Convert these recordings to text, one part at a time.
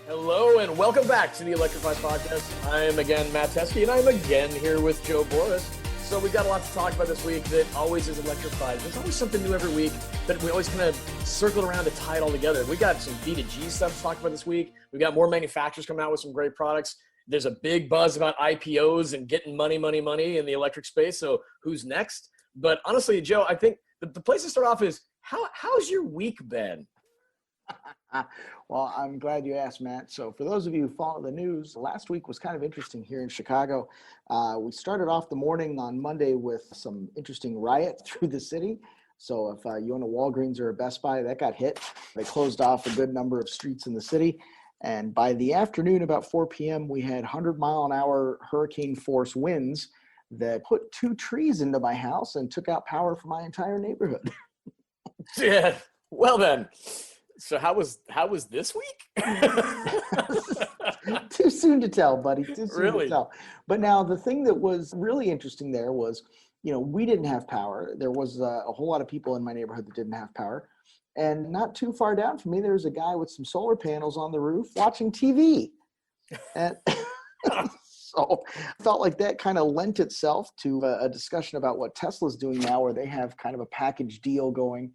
Hello and welcome back to the Electrify Podcast. I am again Matt Teskey, and I'm again here with Joe Boris. So we've got a lot to talk about this week that always is electrified. There's always something new every week, but we always kind of circle around to tie it all together. We got some B2G stuff to talk about this week. We've got more manufacturers coming out with some great products. There's a big buzz about IPOs and getting money in the electric space. So who's next? But honestly, Joe, I think the place to start off is how's your week been? Well, I'm glad you asked, Matt. So for those of you who follow the news, last week was kind of interesting here in Chicago. We started off the morning on Monday with some interesting riot through the city. So if you own a Walgreens or a Best Buy, that got hit. They closed off a good number of streets in the city. And by the afternoon, about 4 p.m., we had 100-mile-an-hour hurricane force winds that put 2 trees into my house and took out power for my entire neighborhood. Yeah. Well then. So how was this week? Too soon to tell, buddy. Too soon Really? to tell. But now the thing that was really interesting there was, we didn't have power. There was a whole lot of people in my neighborhood that didn't have power. And not too far down from me, there was a guy with some solar panels on the roof watching TV. And so I felt like that kind of lent itself to a discussion about what Tesla's doing now, where they have kind of a package deal going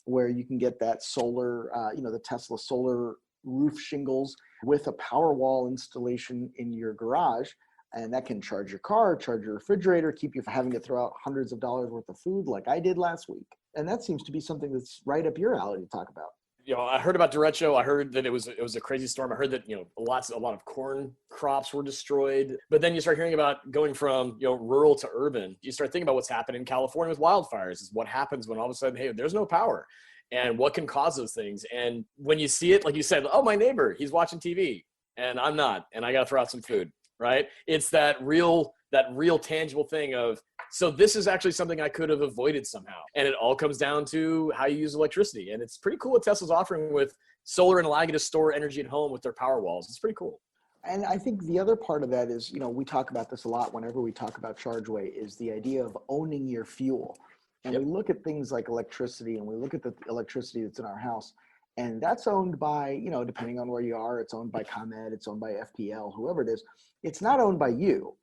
where you can get that solar, the Tesla solar roof shingles with a Powerwall installation in your garage. And that can charge your car, charge your refrigerator, keep you from having to throw out hundreds of dollars worth of food like I did last week. And that seems to be something that's right up your alley to talk about. I heard about derecho. I heard that it was a crazy storm. I heard that, a lot of corn crops were destroyed. But then you start hearing about going from, rural to urban. You start thinking about what's happening in California with wildfires, is what happens when all of a sudden, hey, there's no power, and what can cause those things. And when you see it, like you said, oh, my neighbor, he's watching TV and I'm not, and I got to throw out some food, right? It's that real tangible thing of, so this is actually something I could have avoided somehow. And it all comes down to how you use electricity. And it's pretty cool what Tesla's offering with solar and allowing you to store energy at home with their power walls. It's pretty cool. And I think the other part of that is, we talk about this a lot whenever we talk about ChargeWay, is the idea of owning your fuel. And Yep. we look at things like electricity, and we look at the electricity that's in our house. And that's owned by, depending on where you are, it's owned by ComEd, it's owned by FPL, whoever it is. It's not owned by you.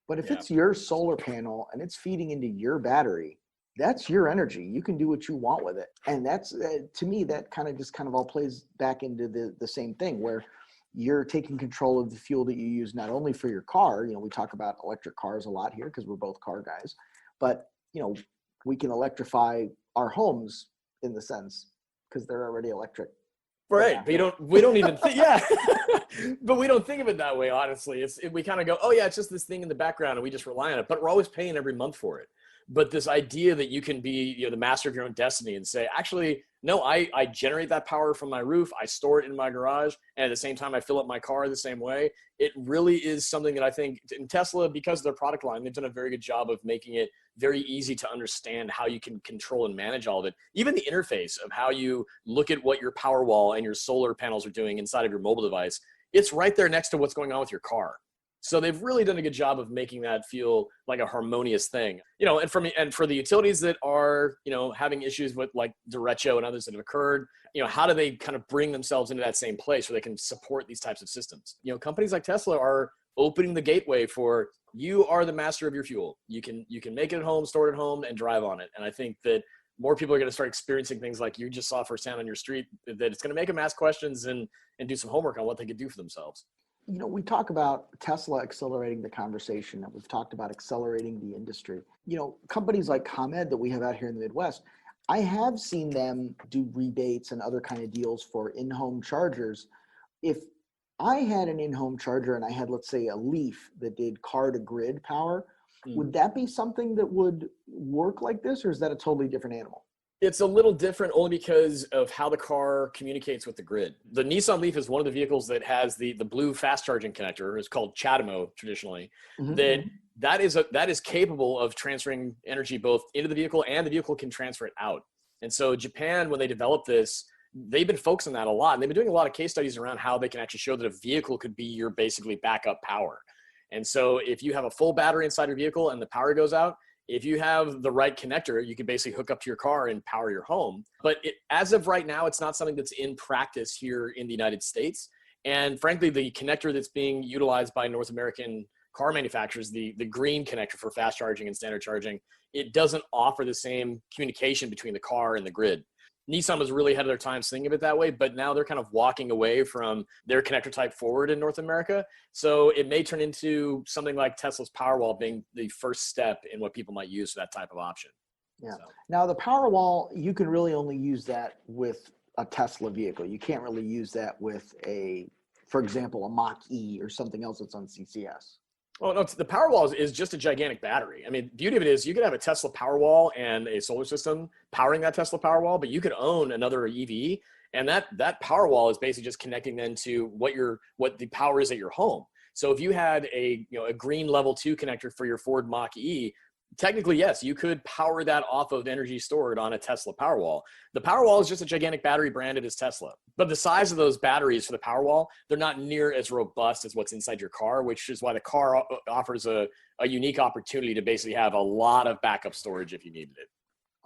But if it's your solar panel and it's feeding into your battery, that's your energy. You can do what you want with it. And that's, to me, that kind of all plays back into the same thing, where you're taking control of the fuel that you use, not only for your car. We talk about electric cars a lot here because we're both car guys, but, we can electrify our homes in the sense because they're already electric. Right. But we don't even think, yeah. But we don't think of it that way, honestly. We kind of go, oh yeah, it's just this thing in the background and we just rely on it, but we're always paying every month for it. But this idea that you can be, the master of your own destiny and say, actually, no, I generate that power from my roof. I store it in my garage. And at the same time, I fill up my car the same way. It really is something that I think in Tesla, because of their product line, they've done a very good job of making it very easy to understand how you can control and manage all of it. Even the interface of how you look at what your Powerwall and your solar panels are doing inside of your mobile device, it's right there next to what's going on with your car. So they've really done a good job of making that feel like a harmonious thing, and for the utilities that are, having issues with like derecho and others that have occurred, how do they kind of bring themselves into that same place where they can support these types of systems? Companies like Tesla are opening the gateway for, you are the master of your fuel. You can make it at home, store it at home, and drive on it. And I think that more people are going to start experiencing things like you just saw firsthand on your street, that it's going to make them ask questions and do some homework on what they could do for themselves. We talk about Tesla accelerating the conversation, and we've talked about accelerating the industry. Companies like ComEd that we have out here in the Midwest, I have seen them do rebates and other kind of deals for in-home chargers. If I had an in-home charger and I had, let's say, a Leaf that did car-to-grid power, would that be something that would work like this, or is that a totally different animal? It's a little different only because of how the car communicates with the grid. The Nissan Leaf is one of the vehicles that has the blue fast charging connector. It's called CHAdeMO traditionally. Mm-hmm. That is capable of transferring energy both into the vehicle, and the vehicle can transfer it out. And so Japan, when they developed this, they've been focusing on that a lot. And they've been doing a lot of case studies around how they can actually show that a vehicle could be your basically backup power. And so if you have a full battery inside your vehicle and the power goes out, if you have the right connector, you can basically hook up to your car and power your home. But as of right now, it's not something that's in practice here in the United States. And frankly, the connector that's being utilized by North American car manufacturers, the green connector for fast charging and standard charging, it doesn't offer the same communication between the car and the grid. Nissan was really ahead of their time thinking of it that way, but now they're kind of walking away from their connector type forward in North America. So it may turn into something like Tesla's Powerwall being the first step in what people might use for that type of option. Yeah. So. Now the Powerwall, you can really only use that with a Tesla vehicle. You can't really use that with for example, a Mach-E or something else that's on CCS. Oh, no, the Powerwall is just a gigantic battery. I mean, the beauty of it is you could have a Tesla Powerwall and a solar system powering that Tesla Powerwall, but you could own another EV, and that Powerwall is basically just connecting then to what the power is at your home. So if you had a green level 2 connector for your Ford Mach-E, technically, yes, you could power that off of energy stored on a Tesla Powerwall. The Powerwall is just a gigantic battery branded as Tesla. But the size of those batteries for the Powerwall, they're not near as robust as what's inside your car, which is why the car offers a unique opportunity to basically have a lot of backup storage if you needed it.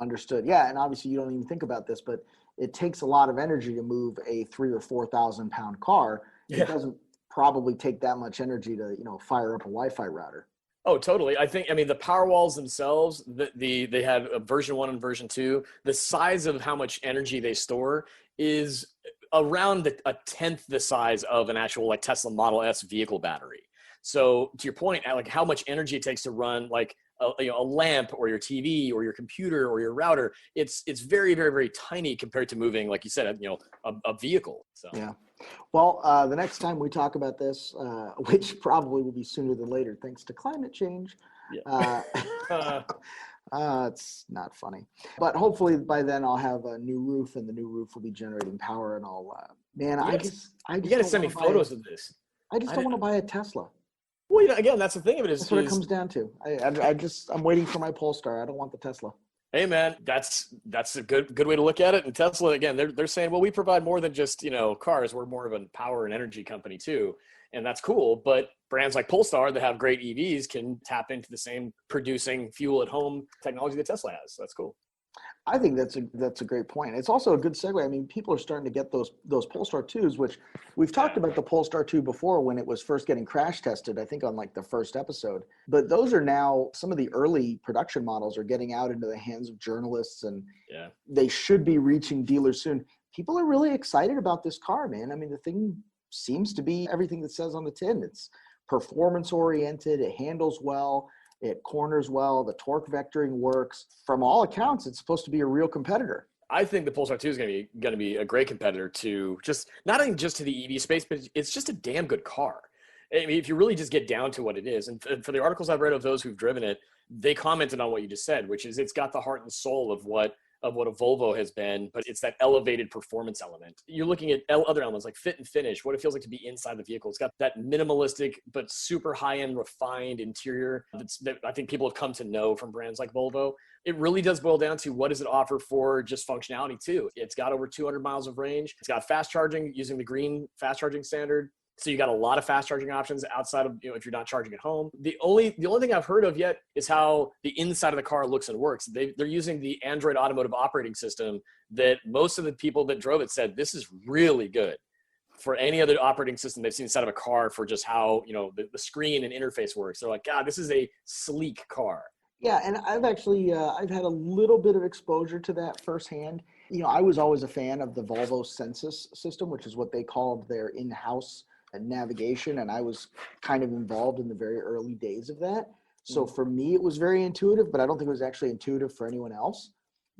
Understood. Yeah, and obviously you don't even think about this, but it takes a lot of energy to move a 3,000 or 4,000 pound car. It doesn't probably take that much energy to fire up a Wi-Fi router. Oh, totally. I mean, the Powerwalls themselves, they have a version 1 and version 2. The size of how much energy they store is around a tenth the size of an actual like Tesla Model S vehicle battery. So to your point, like how much energy it takes to run like a lamp or your TV or your computer or your router, it's very, very, very tiny compared to moving, like you said, a vehicle. So. Yeah. Well, the next time we talk about this, which probably will be sooner than later, thanks to climate change, it's not funny. But hopefully by then I'll have a new roof, and the new roof will be generating power, and I'll, I just you got to send me photos of this. I just don't want to buy a Tesla. Well, again, that's the thing of it. That's what it comes down to. I'm waiting for my Polestar. I don't want the Tesla. Hey man, that's a good way to look at it. And Tesla, again, they're saying, well, we provide more than just cars. We're more of a power and energy company too, and that's cool. But brands like Polestar that have great EVs can tap into the same producing fuel at home technology that Tesla has. So that's cool. I think that's a great point. It's also a good segue. I mean, people are starting to get those Polestar 2s, which we've talked about the Polestar 2 before when it was first getting crash tested, I think on like the first episode. But those are now, some of the early production models are getting out into the hands of journalists, and they should be reaching dealers soon. People are really excited about this car, man. I mean, the thing seems to be everything that says on the tin. It's performance oriented. It handles well. It corners well. The torque vectoring works. From all accounts, it's supposed to be a real competitor. I think the Polestar 2 is going to be a great competitor to just not only just to the EV space, but it's just a damn good car. I mean, if you really just get down to what it is, and for the articles I've read of those who've driven it, they commented on what you just said, which is it's got the heart and soul of what a Volvo has been, but it's that elevated performance element. You're looking at other elements like fit and finish, what it feels like to be inside the vehicle. It's got that minimalistic but super high-end refined interior that I think people have come to know from brands like Volvo. It really does boil down to what does it offer for just functionality too. It's got over 200 miles of range. It's got fast charging using the green fast charging standard. So you got a lot of fast charging options outside of, if you're not charging at home. The only thing I've heard of yet is how the inside of the car looks and works. They're using the Android Automotive operating system that most of the people that drove it said, this is really good for any other operating system they've seen inside of a car for just how, the screen and interface works. They're like, God, this is a sleek car. Yeah, and I've actually, I've had a little bit of exposure to that firsthand. I was always a fan of the Volvo Sensus system, which is what they called their in-house navigation, and I was kind of involved in the very early days of that. So for me, it was very intuitive, but I don't think it was actually intuitive for anyone else.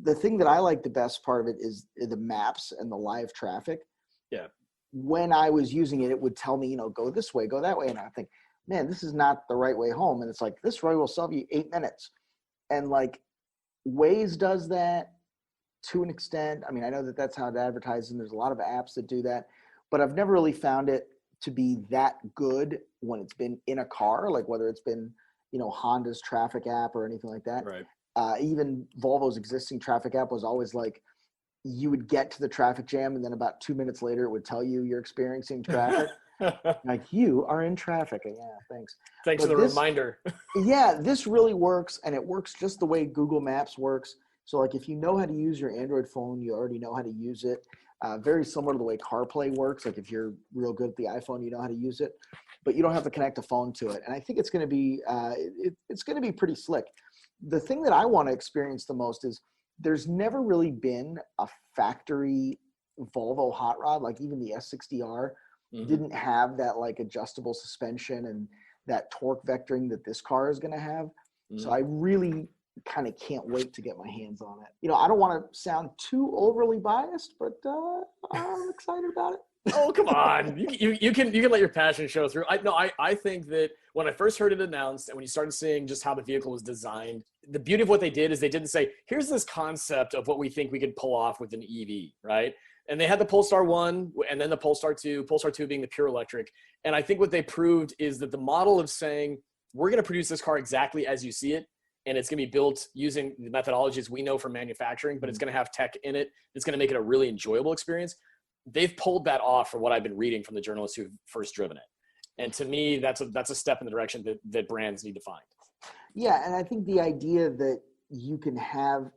The thing that I like the best part of it is the maps and the live traffic. Yeah. When I was using it, it would tell me, go this way, go that way. And I think, man, this is not the right way home. And it's like, this way will save you 8 minutes. And like Waze does that to an extent. I mean, I know that that's how it advertises, and there's a lot of apps that do that, but I've never really found it to be that good when it's been in a car, like whether it's been, Honda's traffic app or anything like that. Right. Even Volvo's existing traffic app was always like, you would get to the traffic jam, and then about 2 minutes later, it would tell you you're experiencing traffic. Like, you are in traffic. Yeah, thanks. Thanks for the reminder. Yeah, this really works, and it works just the way Google Maps works. So like if you know how to use your Android phone, you already know how to use it. very similar to the way CarPlay works. Like if you're real good at the iPhone, you know how to use it, but you don't have to connect a phone to it. And I think it's going to be it's going to be pretty slick. The thing that I want to experience the most is there's never really been a factory Volvo hot rod, like even the S60R didn't have that like adjustable suspension and that torque vectoring that this car is going to have. So I really kind of can't wait to get my hands on it. You know, I don't want to sound too overly biased, but I'm excited about it. Oh, come on. You can let your passion show through. I think that when I first heard it announced and when you started seeing just how the vehicle was designed, the beauty of what they did is they didn't say, here's this concept of what we think we could pull off with an EV, right? And they had the Polestar 1 and then the Polestar 2 being the pure electric. And I think what they proved is that the model of saying, we're going to produce this car exactly as you see it, and it's going to be built using the methodologies we know from manufacturing, but it's going to have tech in it. It's going to make it a really enjoyable experience. They've pulled that off from what I've been reading from the journalists who've first driven it. And to me, that's a step in the direction that brands need to find. Yeah, and I think the idea that you can have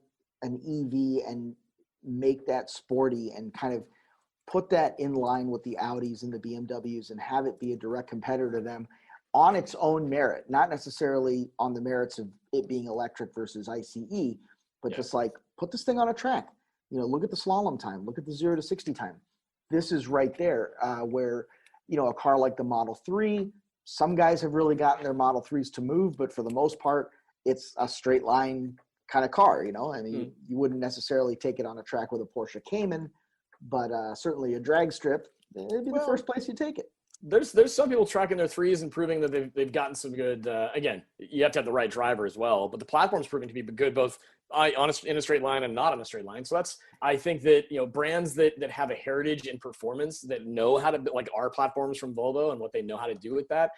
an EV and make that sporty and kind of put that in line with the Audis and the BMWs and have it be a direct competitor to them on its own merit, not necessarily on the merits of it being electric versus ICE, but just like put this thing on a track. You know, look at the slalom time, look at the 0 to 60 time. This is right there where, you know, a car like the Model 3, some guys have really gotten their Model 3s to move, but for the most part, it's a straight line kind of car, you know. I mean, you wouldn't necessarily take it on a track with a Porsche Cayman, but certainly a drag strip, it'd be the first place you take it. There's some people tracking their 3s and proving that they've gotten some good, again, you have to have the right driver as well, but the platform's proving to be good both in a straight line and not on a straight line. So I think that, you know, brands that have a heritage in performance, that know how to, like our platforms from Volvo and what they know how to do with that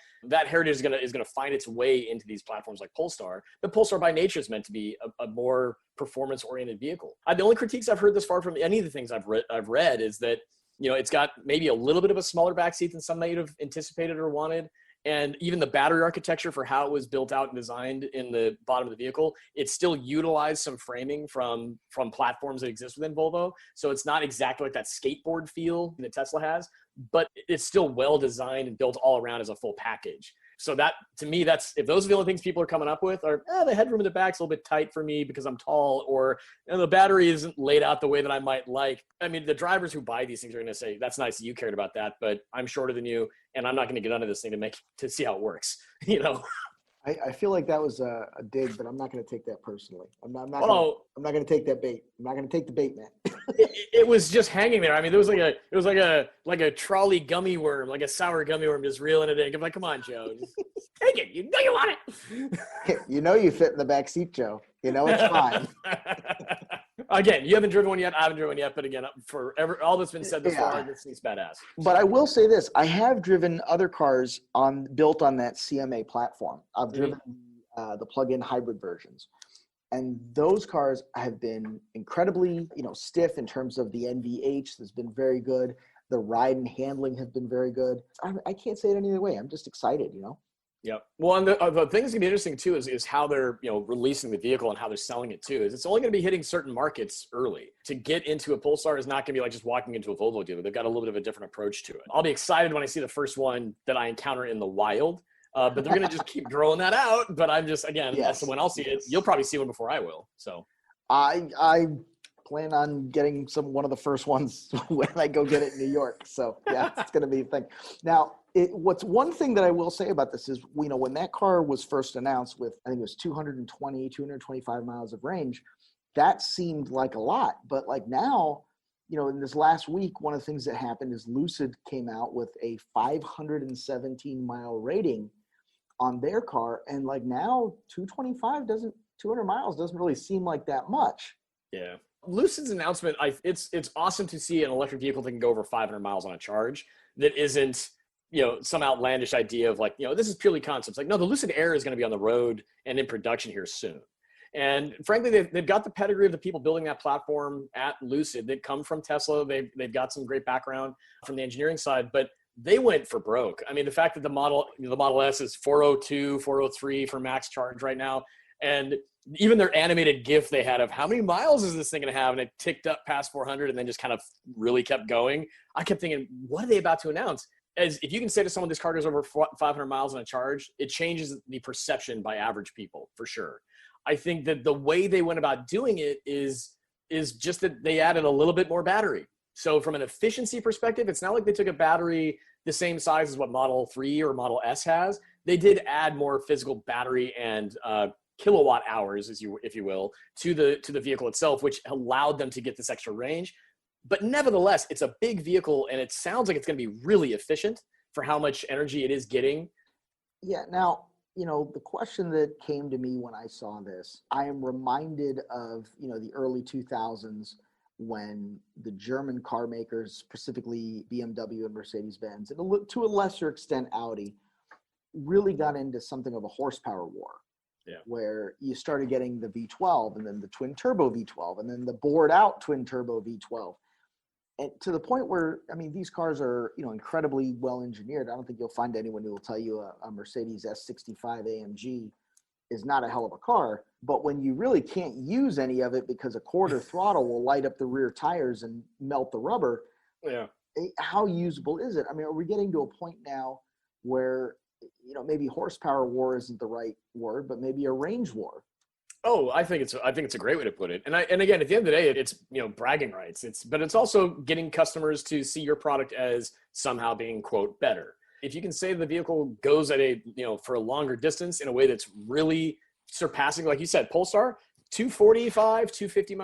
heritage is going to find its way into these platforms like Polestar. But Polestar by nature is meant to be a more performance oriented vehicle. The only critiques I've heard this far from any of the things I've read is that, you know, it's got maybe a little bit of a smaller backseat than some might have anticipated or wanted. And even the battery architecture for how it was built out and designed in the bottom of the vehicle, it still utilized some framing from platforms that exist within Volvo. So it's not exactly like that skateboard feel that Tesla has, but it's still well designed and built all around as a full package. So that, to me, if those are the only things people are coming up with are, the headroom in the back's a little bit tight for me because I'm tall, or the battery isn't laid out the way that I might like. I mean, the drivers who buy these things are going to say, that's nice that you cared about that, but I'm shorter than you, and I'm not going to get under this thing to see how it works, you know? I feel like that was a dig, but I'm not going to take that personally. I'm not going to take that bait. I'm not going to take the bait, man. it was just hanging there. I mean, it was like a trolley gummy worm, like a sour gummy worm, just reeling it in. I'm like, come on, Joe, just take it. You know you want it. You know you fit in the back seat, Joe. You know it's fine. Again, you haven't driven one yet. I haven't driven one yet. But again, all that's been said this far, this thing's badass. But I will say this: I have driven other cars built on that CMA platform. I've driven the plug-in hybrid versions, and those cars have been incredibly, stiff in terms of the NVH. That's been very good. The ride and handling have been very good. I can't say it any other way. I'm just excited, Yeah. Well, and the thing that's gonna be interesting too is how they're releasing the vehicle and how they're selling it too. Is it's only gonna be hitting certain markets early. To get into a Polestar is not gonna be like just walking into a Volvo dealer. They've got a little bit of a different approach to it. I'll be excited when I see the first one that I encounter in the wild. But they're gonna just keep growing that out. But I'm just that's when I'll see it. You'll probably see one before I will. So I plan on getting one of the first ones when I go get it in New York. So yeah, it's gonna be a thing. Now. What's one thing that I will say about this is, when that car was first announced with, I think it was 225 miles of range, that seemed like a lot. But like now, in this last week, one of the things that happened is Lucid came out with a 517 mile rating on their car. And like now 200 miles doesn't really seem like that much. Yeah. Lucid's announcement, it's awesome to see an electric vehicle that can go over 500 miles on a charge that isn't, some outlandish idea of like, this is purely concepts. Like, no, the Lucid Air is going to be on the road and in production here soon. And frankly, they've got the pedigree of the people building that platform at Lucid. They come from Tesla. They've got some great background from the engineering side, but they went for broke. I mean, the fact that the Model S is 402, 403 for max charge right now. And Even their animated GIF they had of how many miles is this thing going to have? And it ticked up past 400 and then just kind of really kept going. I kept thinking, what are they about to announce? As if you can say to someone this car goes over 500 miles on a charge, it changes the perception by average people for sure. I think that the way they went about doing it is just that they added a little bit more battery. So from an efficiency perspective, it's not like they took a battery the same size as what Model 3 or Model S has. They did add more physical battery and kilowatt hours, if you will, to the vehicle itself, which allowed them to get this extra range. But nevertheless, it's a big vehicle, and it sounds like it's going to be really efficient for how much energy it is getting. Yeah. Now, the question that came to me when I saw this, I am reminded of, the early 2000s when the German car makers, specifically BMW and Mercedes-Benz, and to a lesser extent Audi, really got into something of a horsepower war. Yeah. Where you started getting the V12 and then the twin turbo V12 and then the bored out twin turbo V12. And to the point where, these cars are, incredibly well engineered. I don't think you'll find anyone who will tell you a Mercedes S65 AMG is not a hell of a car. But when you really can't use any of it because a quarter throttle will light up the rear tires and melt the rubber, how usable is it? Are we getting to a point now where, maybe horsepower war isn't the right word, but maybe a range war? Oh, I think it's a great way to put it. And again, at the end of the day, it's, bragging rights. But it's also getting customers to see your product as somehow being, quote, better. If you can say the vehicle goes at for a longer distance in a way that's really surpassing, like you said, Polestar, 250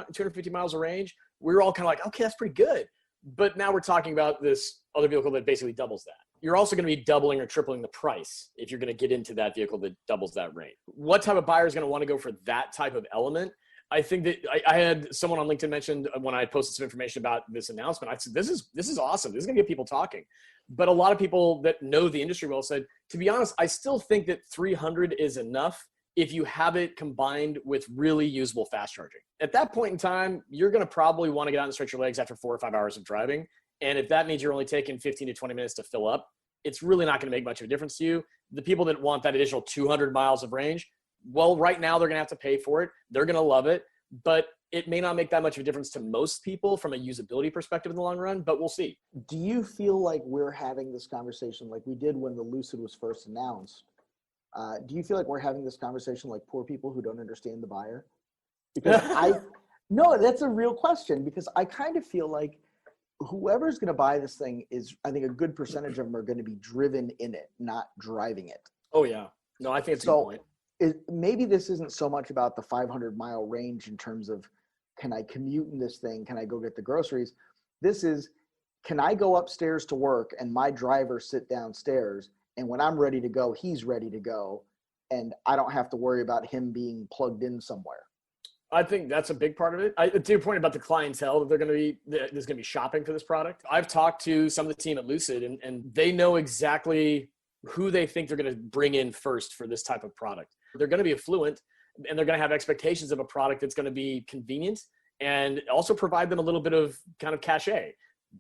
miles of range, we were all kind of like, okay, that's pretty good. But now we're talking about this other vehicle that basically doubles that. You're also going to be doubling or tripling the price if you're going to get into that vehicle that doubles that rate. What type of buyer is going to want to go for that type of element? I think that I had someone on LinkedIn mentioned when I posted some information about this announcement, I said, this is awesome. This is going to get people talking. But a lot of people that know the industry well said, to be honest, I still think that 300 is enough if you have it combined with really usable fast charging. At that point in time, you're going to probably want to get out and stretch your legs after 4 or 5 hours of driving. And if that means you're only taking 15 to 20 minutes to fill up, it's really not going to make much of a difference to you. The people that want that additional 200 miles of range, well, right now they're going to have to pay for it. They're going to love it, but it may not make that much of a difference to most people from a usability perspective in the long run, but we'll see. Do you feel like we're having this conversation like we did when the Lucid was first announced? Do you feel like we're having this conversation like poor people who don't understand the buyer? Because no, that's a real question, because I kind of feel like whoever's going to buy this thing is, I think a good percentage of them are going to be driven in it, not driving it. Oh yeah. No, I think it's a good point. Maybe this isn't so much about the 500-mile range in terms of, can I commute in this thing? Can I go get the groceries? This is, can I go upstairs to work and my driver sit downstairs, and when I'm ready to go, he's ready to go, and I don't have to worry about him being plugged in somewhere. I think that's a big part of it. To your point about the clientele that there's going to be shopping for this product. I've talked to some of the team at Lucid, and they know exactly who they think they're going to bring in first for this type of product. They're going to be affluent, and they're going to have expectations of a product that's going to be convenient and also provide them a little bit of kind of cachet.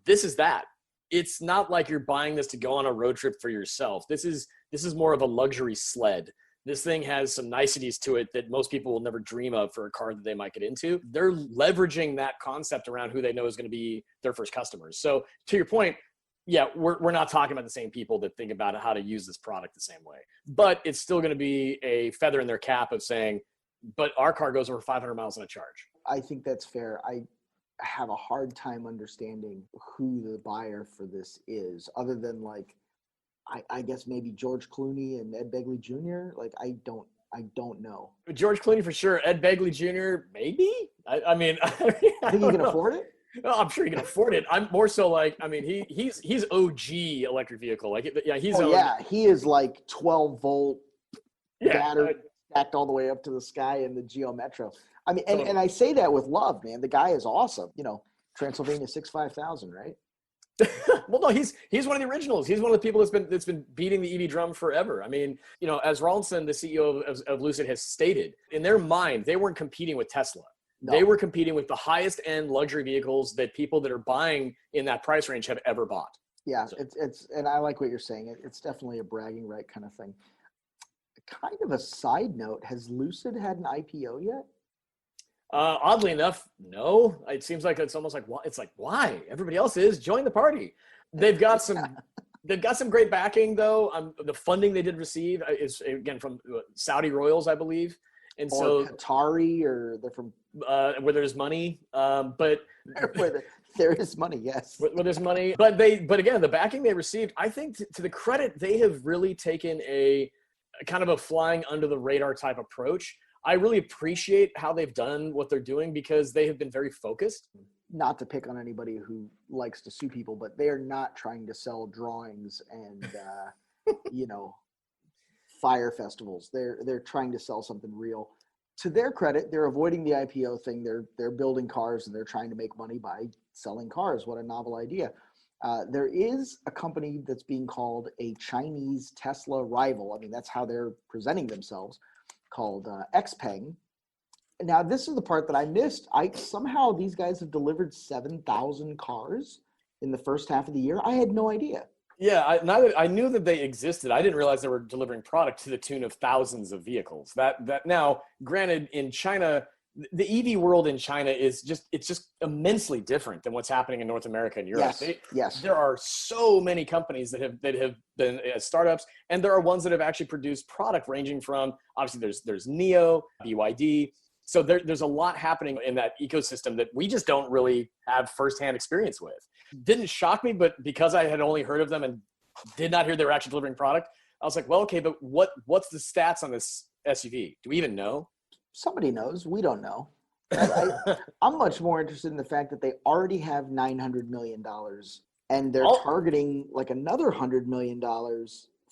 This is that. It's not like you're buying this to go on a road trip for yourself. This is more of a luxury sled. This thing has some niceties to it that most people will never dream of for a car that they might get into. They're leveraging that concept around who they know is going to be their first customers. So to your point, yeah, we're not talking about the same people that think about how to use this product the same way. But it's still going to be a feather in their cap of saying, but our car goes over 500 miles on a charge. I think that's fair. I have a hard time understanding who the buyer for this is, other than like, I guess maybe George Clooney and Ed Begley Jr. Like, I don't know. George Clooney for sure. Ed Begley Jr. maybe. I mean, I think he can afford it. Well, I'm sure he can afford it. I'm more so like, I mean, he's OG electric vehicle. Like, yeah, he's. Oh, yeah, he is like 12-volt battery stacked all the way up to the sky in the Geo Metro. I mean, and I say that with love, man. The guy is awesome. Transylvania 65000, right? Well, no, he's one of the originals. He's one of the people that's been beating the EV drum forever. I mean, as Rawlinson, the CEO of Lucid, has stated, in their mind, they weren't competing with Tesla. No. They were competing with the highest end luxury vehicles that people that are buying in that price range have ever bought. Yeah, so. It's and I like what you're saying. It's definitely a bragging right kind of thing. Kind of a side note, has Lucid had an IPO yet? Oddly enough, no. It seems like it's almost like, it's like, why? Everybody else is. Join the party. They've got some they've got some great backing though. The funding they did receive is again from Saudi royals, I believe. And or so Qatari, or they're from where there's money, but where there is money, yes. Where there's money, but again, the backing they received, I think to the credit, they have really taken a kind of a flying under the radar type approach. I really appreciate how they've done what they're doing because they have been very focused. Not to pick on anybody who likes to sue people, but they are not trying to sell drawings and fire festivals. They're trying to sell something real. To their credit, they're avoiding the IPO thing. They're building cars and they're trying to make money by selling cars. What a novel idea. There is a company that's being called a Chinese Tesla rival. I mean, that's how they're presenting themselves, called XPeng. Now, this is the part that I missed. Somehow these guys have delivered 7,000 cars in the first half of the year. I had no idea. Yeah, I knew that they existed. I didn't realize they were delivering product to the tune of thousands of vehicles. That now, granted, in China, the EV world in China is just immensely different than what's happening in North America and Europe. Yes. There are so many companies that have been startups, and there are ones that have actually produced product ranging from, obviously there's NIO, BYD. So there's a lot happening in that ecosystem that we just don't really have firsthand experience with. Didn't shock me, but because I had only heard of them and did not hear they were actually delivering product, I was like, well, okay, but what's the stats on this SUV? Do we even know? Somebody knows. We don't know. I'm much more interested in the fact that they already have $900 million and they're targeting like another $100 million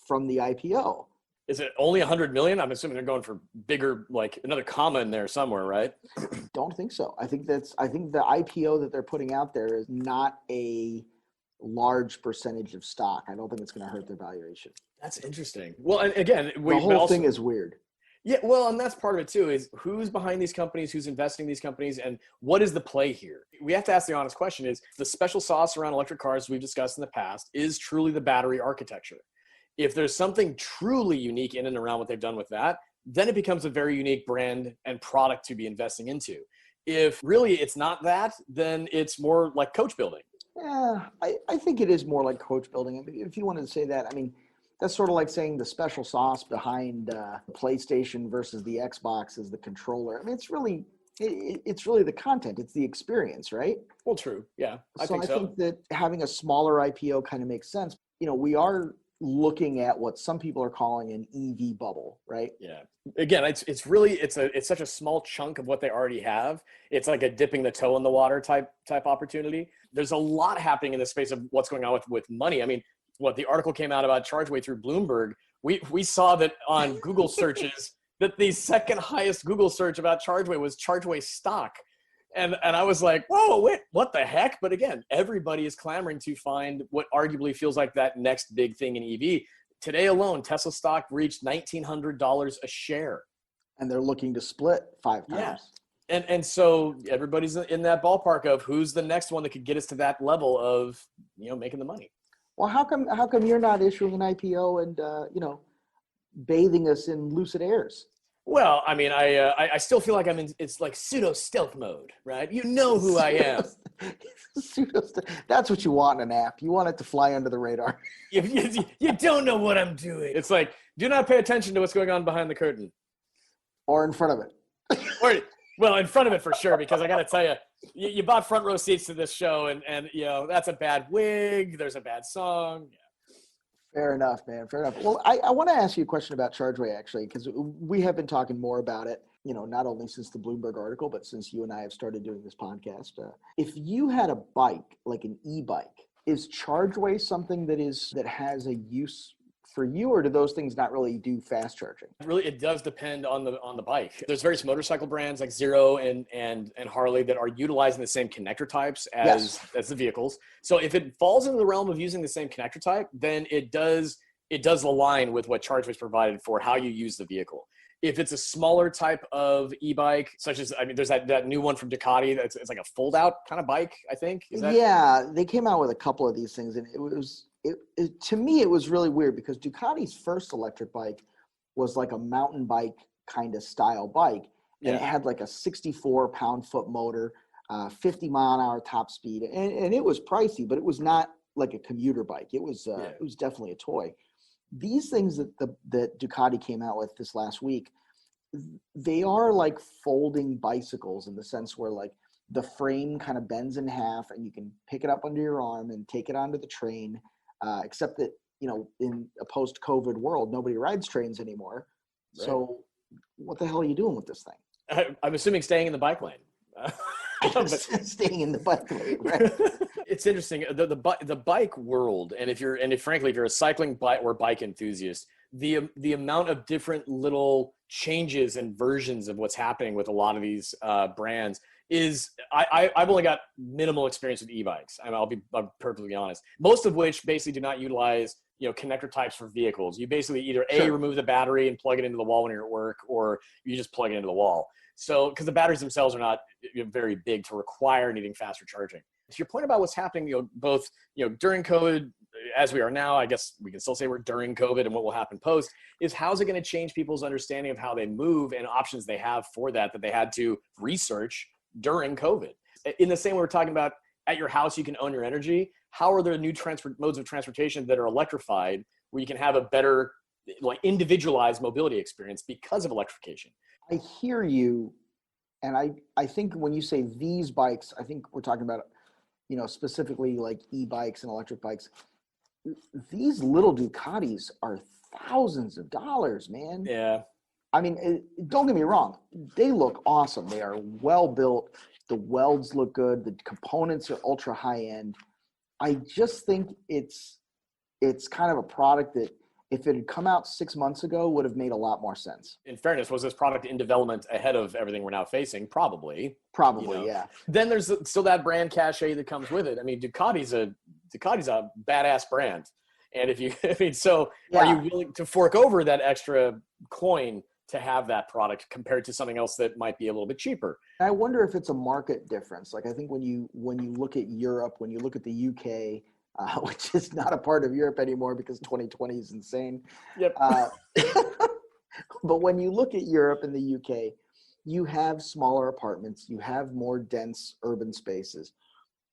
from the IPO. Is it only 100 million? I'm assuming they're going for bigger, like another comma in there somewhere, right? Don't think so. I think the IPO that they're putting out there is not a large percentage of stock. I don't think it's going to hurt their valuation. That's interesting. Well, and again, the whole thing is weird. Yeah, well, and that's part of it too, is who's behind these companies, who's investing in these companies, and what is the play here? We have to ask the honest question: is the special sauce around electric cars we've discussed in the past is truly the battery architecture? If there's something truly unique in and around what they've done with that, then it becomes a very unique brand and product to be investing into. If really it's not that, then it's more like coach building. Yeah, I think it is more like coach building. If you wanted to say that, I mean, that's sort of like saying the special sauce behind PlayStation versus the Xbox is the controller. I mean, it's really the content. It's the experience, right? Well, true. Yeah, I think that having a smaller IPO kind of makes sense. We are looking at what some people are calling an EV bubble, right? Yeah. Again, it's such a small chunk of what they already have. It's like a dipping the toe in the water type opportunity. There's a lot happening in the space of what's going on with money. I mean, the article came out about ChargeWay through Bloomberg. We saw that on Google searches that the second highest Google search about ChargeWay was ChargeWay stock. And I was like, whoa, wait, what the heck? But again, everybody is clamoring to find what arguably feels like that next big thing in EV. Today alone, Tesla stock reached $1,900 a share. And they're looking to split 5 times. Yeah. And so everybody's in that ballpark of who's the next one that could get us to that level of, making the money. Well, how come you're not issuing an IPO and, bathing us in Lucid Airs? Well, I mean, I still feel like it's like pseudo stealth mode, right? You know who I am. That's what you want in an app. You want it to fly under the radar. You don't know what I'm doing. It's like, do not pay attention to what's going on behind the curtain. Or in front of it. Well, in front of it for sure, because I got to tell you, you bought front row seats to this show, and that's a bad wig. There's a bad song. Yeah. Fair enough, man. Fair enough. Well, I want to ask you a question about ChargeWay, actually, because we have been talking more about it, not only since the Bloomberg article, but since you and I have started doing this podcast. If you had a bike, like an e-bike, is ChargeWay something that has a use for you, or do those things not really do fast charging? Really, it does depend on the bike. There's various motorcycle brands like Zero and Harley that are utilizing the same connector types as the vehicles. So if it falls into the realm of using the same connector type, then it does align with what ChargeWay's provided for how you use the vehicle. If it's a smaller type of e-bike, such as, there's that new one from Ducati it's like a fold-out kind of bike, I think. Yeah, they came out with a couple of these things, and to me, it was really weird because Ducati's first electric bike was like a mountain bike kind of style bike. And it had like a 64 pound-foot motor, 50 mile an hour top speed. And it was pricey, but it was not like a commuter bike. It was definitely a toy. These things that Ducati came out with this last week, they are like folding bicycles in the sense where like the frame kind of bends in half and you can pick it up under your arm and take it onto the train, except that, you know, in a post-COVID world, nobody rides trains anymore. Right. So what the hell are you doing with this thing? I'm assuming staying in the bike lane. Staying in the bike lane, right? It's interesting. The bike world, and if you're a cycling bike or bike enthusiast, the amount of different little changes and versions of what's happening with a lot of these brands is I've only got minimal experience with e-bikes. I mean, I'll be perfectly honest. Most of which basically do not utilize, you know, connector types for vehicles. You basically either remove the battery and plug it into the wall when you're at work, or you just plug it into the wall. So, because the batteries themselves are not very big to require needing faster charging. To your point about what's happening, you know, both, you know, during COVID, as we are now, I guess we can still say we're during COVID, and what will happen post, is how's it going to change people's understanding of how they move and options they have for that they had to research during COVID. In the same way we're talking about at your house, you can own your energy. How are there new modes of transportation that are electrified where you can have a better, like, individualized mobility experience because of electrification? I hear you. And I think when you say these bikes, I think we're talking about, you know, specifically like e-bikes and electric bikes. These little Ducatis are thousands of dollars, man. Yeah. I mean, don't get me wrong. They look awesome. They are well built. The welds look good. The components are ultra high end. I just think it's kind of a product that, if it had come out 6 months ago, would have made a lot more sense. In fairness, was this product in development ahead of everything we're now facing? Probably, you know? Yeah. Then there's still that brand cachet that comes with it. I mean, Ducati's a badass brand. And are you willing to fork over that extra coin to have that product compared to something else that might be a little bit cheaper? I wonder if it's a market difference. Like, I think when you look at Europe, when you look at the UK, which is not a part of Europe anymore because 2020 is insane. Yep. But when you look at Europe and the UK, you have smaller apartments, you have more dense urban spaces.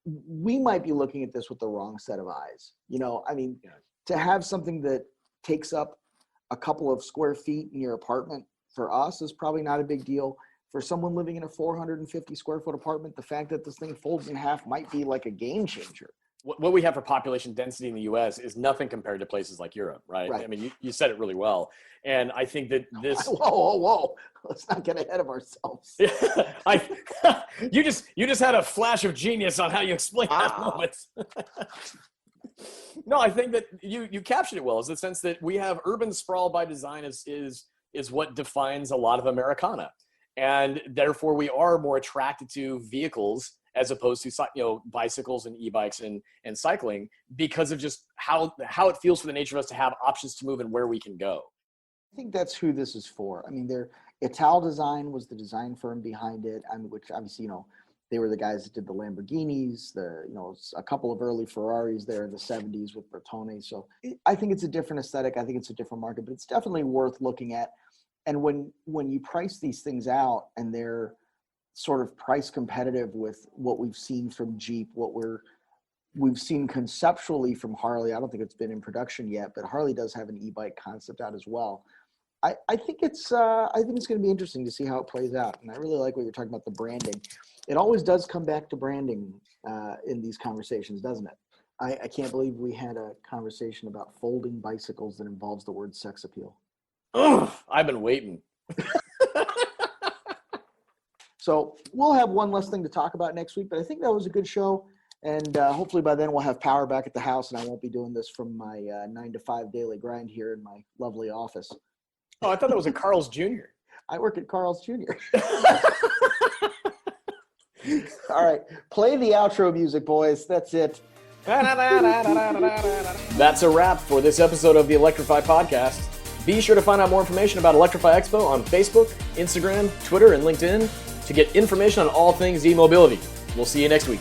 We might be looking at this with the wrong set of eyes. You know, I mean, to have something that takes up a couple of square feet in your apartment for us is probably not a big deal. For someone living in a 450 square foot apartment, the fact that this thing folds in half might be like a game changer. What we have for population density in the U.S. is nothing compared to places like Europe, right? I mean, you said it really well. And I think that this... Whoa. Let's not get ahead of ourselves. You just had a flash of genius on how you explain that moment. No, I think that you captured it well, is the sense that we have urban sprawl by design is what defines a lot of Americana. And therefore, we are more attracted to vehicles as opposed to, you know, bicycles and e-bikes and cycling, because of just how it feels for the nature of us to have options to move and where we can go. I think that's who this is for. I mean, Ital Design was the design firm behind it, which obviously, you know, they were the guys that did the Lamborghinis, a couple of early Ferraris there in the 70s with Bertone. So I think it's a different aesthetic. I think it's a different market, but it's definitely worth looking at. And when you price these things out and they're sort of price competitive with what we've seen from Jeep, what we've seen conceptually from Harley. I don't think it's been in production yet, but Harley does have an e-bike concept out as well. I think it's going to be interesting to see how it plays out. And I really like what you're talking about, the branding. It always does come back to branding in these conversations, doesn't it? I can't believe we had a conversation about folding bicycles that involves the word sex appeal. Oh, I've been waiting. So we'll have one less thing to talk about next week, but I think that was a good show. And hopefully by then we'll have power back at the house and I won't be doing this from my 9 to 5 daily grind here in my lovely office. Oh, I thought that was at Carl's Jr. I work at Carl's Jr. All right. Play the outro music, boys. That's it. That's a wrap for this episode of the Electrify Podcast. Be sure to find out more information about Electrify Expo on Facebook, Instagram, Twitter, and LinkedIn to get information on all things e-mobility. We'll see you next week.